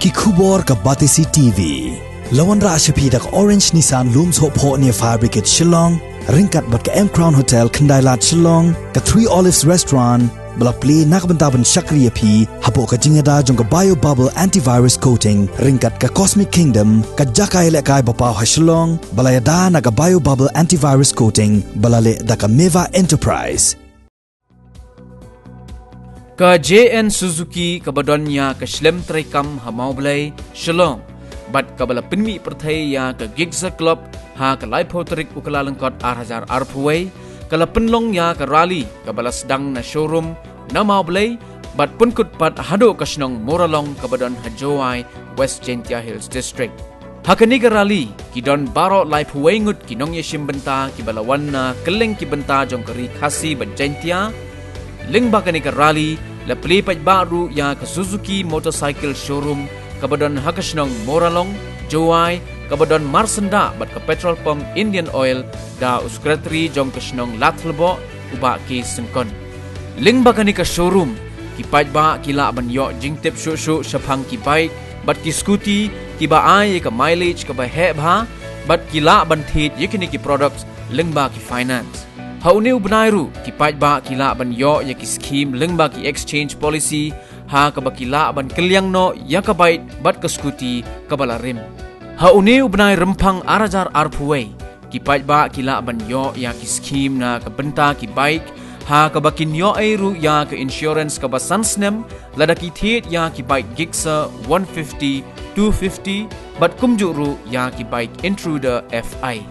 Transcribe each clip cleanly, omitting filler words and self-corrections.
ki khubor ka Batisi TV. Lawan ra ashapi dak Orange Nissan Looms Hope Ho near Fabricate Shillong, ringkat bat ka M Crown Hotel Kendailat Shillong, ka Three Olives Restaurant, bala play nakbentaban Shakriya P, hapo ka jingada jong ka Bio Bubble Antivirus Coating, ringkat ka Cosmic Kingdom, ka Jakai Lekai Bapaw ha Shillong, bala yada na ka Bio Bubble Antivirus Coating, bala le da ka Meva Enterprise. Ka JN Suzuki ka badonnya ka Shlem Traikam ha Maublay Shillong, bat ka bala pinmi perthai ya ka Gigza Club ha ka Laipoterik ukalalangkot 8,000 Arpway, ka lapenlong ya ka Rally ka bala sedang na showroom na Maublay, bat punkut pat hado ka Shnong Moralong ka badon ha Joai West Gentia Hills District. Hakani ka Rally ki don baro Laipway ngut ki nong yeshim benta ki balawan na keleng ki benta jong kari khasi ban Gentia. Ling bakani ka Rally la pelipaj baru ya ke Suzuki Motorcycle Showroom kabadon hakasnong Moralong Joai kabadon Marsenda bat ke petrol pump Indian Oil da uskretri jong kasnong Latlebo uba ki sengkon. Ling bakani ka showroom ki paj ba kila ban yo jingtip shu sapang ki bike bat ki scooty ki ba ai ka mileage ka ba he bha bat kila ban thit yekini ki products ling ba ki finance. Hauniu benairu ki pajba kila ban yo ya ki scheme lengba ki exchange policy ha ka bakila ban kelyang no ya ka bait bat ka scooty ka bala rim. Hauniu benai rempang arajar arpuway ki pajba kila ban yo ya ki scheme na ka benta ki bike ha ka bakin yo airu ya ka insurance ka basansnem lada ki thet ya ki bike Gigsa 150 250 bat kumjuru ya ki bike Intruder FI.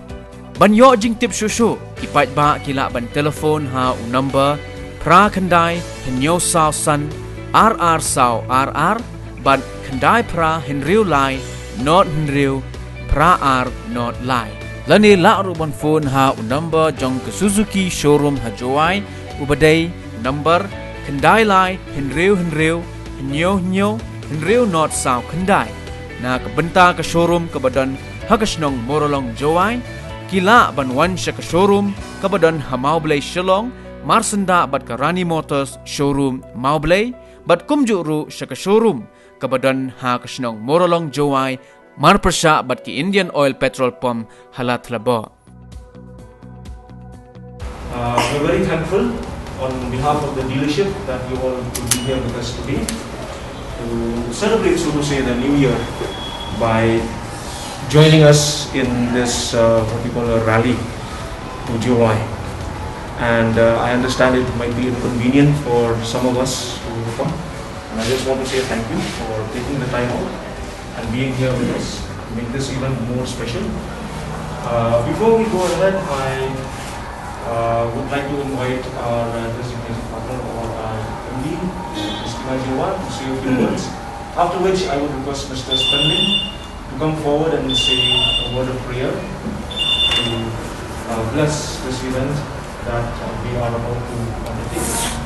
Ban yo jing tip shushu ki paj ba kila ban telefon ha u number pra kandai henyo sao san RR sao RR ban kandai pra henriu lai not henriu pra R not lai. Lani la ru ban phone ha u number jong ke Suzuki showroom ha Joai ubadai number kandai lai henriu henyo henriu not sao kandai. Na ke benta ke showroom ke badan hakasnong Moralong Joai kila ban wan sya ka showroom kabadon ha Maublay Shillong Marsenda bat ka Rani Motors showroom Maublay bat kumjuru sya ka showroom kabadon ha kasnong Moralong Joai Marpersha bat ki Indian Oil petrol pump Halatlabo. We're very thankful on behalf of the dealership that you all could be here with us today to celebrate, so to say, the new year by joining us in this what we call a rally to Joai. And I understand it might be inconvenient for some of us to come, and I just want to say thank you for taking the time out and being here with us to make this even more special. Before we go ahead, I would like to invite our designated partner or our MD, Mr. Joai, to say a few words, after which I would request Mr. Spending to come forward and say a word of prayer to bless this event that we are about to undertake.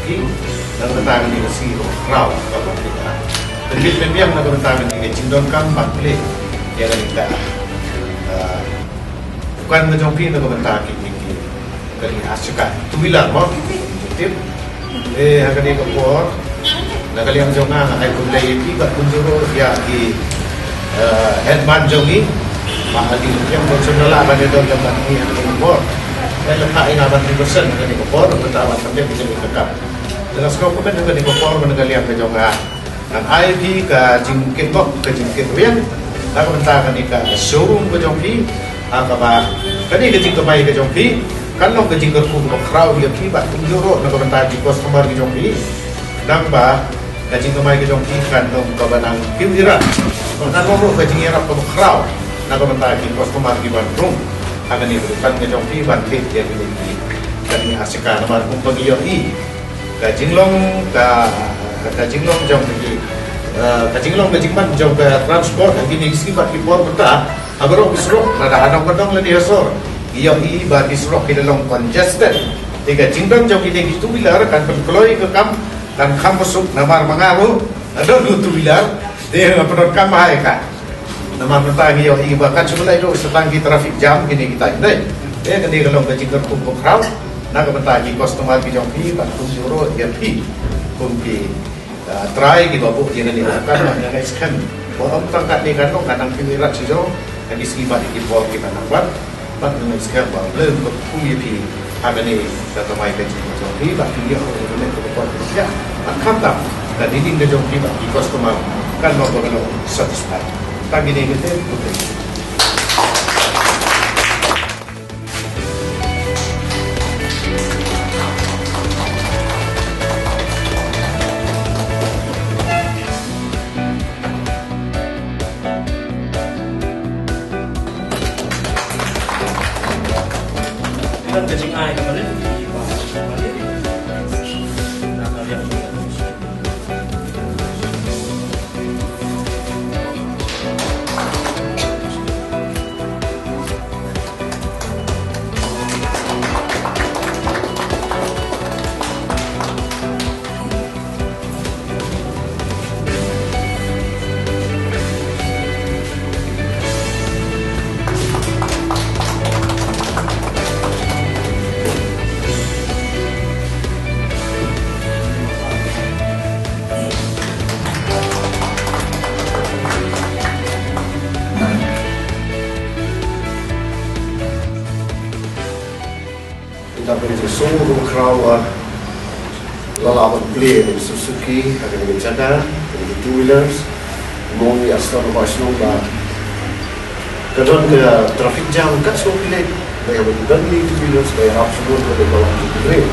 King dan bertangan di Siro Crown kalau kita. Lebih yang nak bertangan di Cindon Kam Bakle ya kita. Bukan menjompi nak bertangan di kali asyikan. Tubilah mau tip. Akan dia kepor. Nak kali yang jonga ay kulay iba kunjuro ya di headman jongi. Mahali yang personal apa dia dalam ni yang kepor. Saya letak ini 80% dengan dikopor, bertawar sampai bisa dikekap. Dengan skop kan juga dikopor menegali yang kejongan. Dan IP ke jingkit kok ke jingkit rian, lalu bentakan ke showroom ke jongpi, apa kan ini ke jingkit bayi ke jongpi, kan lo ke jingkit pun ke crowd dia kibat tunjuro, lalu bentak di customer ke jongpi, dan bah ke jingkit bayi ke jongpi kan lo ke benang kiwiran, kan lo ke jingkit ke crowd, lalu bentak di customer di bandung. Akan dibutuhkan ngejongpi bantik dia miliki dan hasilkan nomor kumpul IOI kajinglong kajinglong jong pergi kajinglong kajingman jong ke transport lagi ni sibat kipor peta agaro bisro ada hadang kadang lagi hasor IOI ba bisro kilalong congested tiga jingdong jong ini itu bilar kan penkeloi ke kam dan kam masuk namar mengaru ada dua tu bilar dia penot kam mahaikan. Nama mentang iyo bahkan sebelah itu setangki traffic jam gini kita ini. Dia kan dia kalau kecil kumpul crowd, nak mentang customer di jompi, bantu suruh dia pi, kumpi try di bawah dia ni kan, yang guys kan, orang tangkat ni kan, kadang pilihan sih kan di sekitar di bawah kita nampak, pak dengan sekarang belum kumpi pi, apa ni kata mai kecil jompi, bantu dia orang ini kumpul kerja, akan tak, dan ini dia jompi bagi customer kan mau kalau satisfied. Pagi ni kita putih. Kita kecing air kemarin di bawah. Nah, kalian Tapi itu semua crowd lalapan play di Suzuki, akan dijaga, di two wheelers, mau di asal Barcelona bah. Kadang ke traffic jam kan semua pilih, bayar berjuang di two wheelers, bayar absolut boleh bawa di play.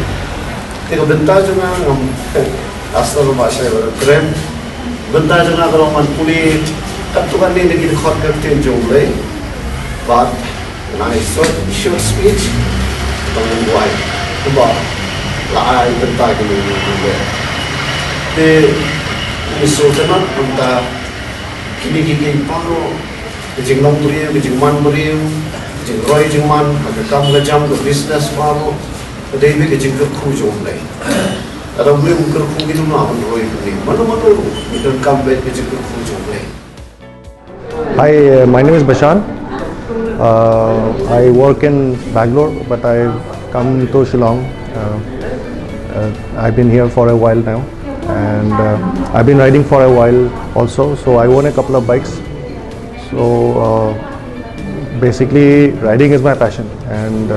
Tiga bentar juga ngam asal Barcelona keren, bentar juga kalau man pulih, kan tu kan ni lagi dekat kertin jomlay, but nice short speech. Bangun buai, cuba lai bentar kini juga. Di soalnya kita kini pano, jeng long beriu, jeng man beriu, jeng roy jeng man, ada kamu kejam ke bisnes pano, ada ibu kejeng kerku jomlay. Ada beriu kerku gitu na pun roy beriu. Mana kita kamu kejeng kerku jomlay. Hi, my name is Bashan. I work in Bangalore, but I come to Shillong. I've been here for a while now, and I've been riding for a while also. So I own a couple of bikes. So basically, riding is my passion, and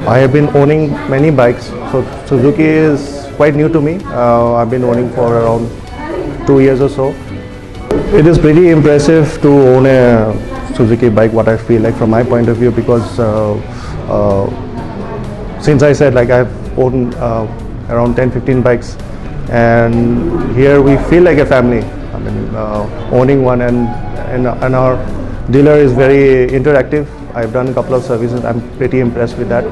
I have been owning many bikes. So Suzuki is quite new to me. I've been owning for around 2 years or so. It is pretty impressive to own a Suzuki bike, what I feel like from my point of view, because since I said like I've owned around 10-15 bikes, and here we feel like a family. I mean, owning one, and our dealer is very interactive. I've done a couple of services. I'm pretty impressed with that.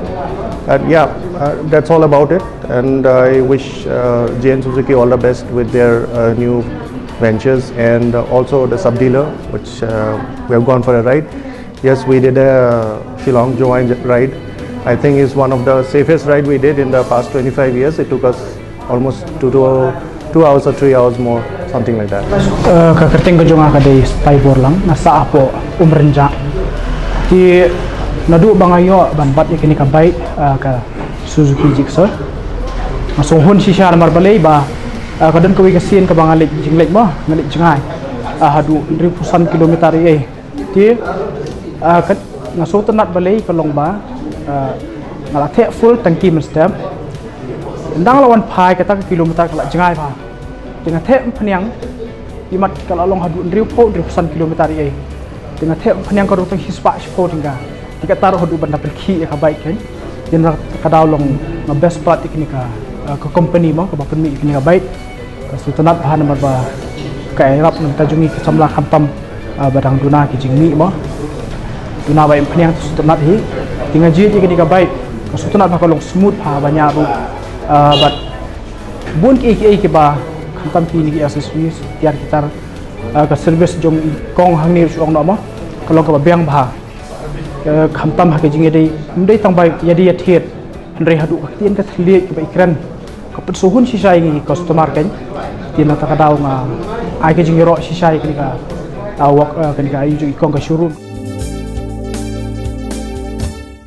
And yeah, that's all about it. And I wish JN Suzuki all the best with their new ventures, and also the sub dealer, which we have gone for a ride. Yes, we did a Shillong Joy ride, I think is one of the safest ride we did in the past 25 years. It took us almost 2 hours or 3 hours more, something like that. Kekerting kejunga kadai stai borlang nasa apo umrenja di nadu bangayo ban bat yakini ka baik ka Suzuki Gixxer masung hun shisha mar balai ba kadan kawi kasien ka bangalik jinglek mo ngalik jengai hadu ribuan kilometer di kat ngaso tenat balai kalong ba ngalathe full tangki menstem ndang lawan pai kata kilometer kalak jengai ba dengan the peniang imat kalau long hadu ribuan kilometer dengan the peniang ka rutang hispa spo tingga tika taruh hadu banda pelki ka baik kan yang kadau long best part ikni ka company mo ka bapen mi ikni ka baik kasu tenat bahan nomor ba ka erap nam tajungi ke samla khamtam badang duna ki jingmi mo duna baik peniang tu tenat hi tinggal ji ikni ka baik kasu tenat ba long smooth ha banyak ru but bun ki ba khamtam ki ni accessories tiar kitar ka service jong kong hangni suang no mo kalau ka biang ba khamtam ha ke jingi dei ndai tang bai yadi yathiet ndai hadu tien ka thlie ki bai kran ka put suhun shisha ngi customer kan tien ta ka daw nga ai ke jingi ro shisha ki ka awak kan ka ai ju kong ka showroom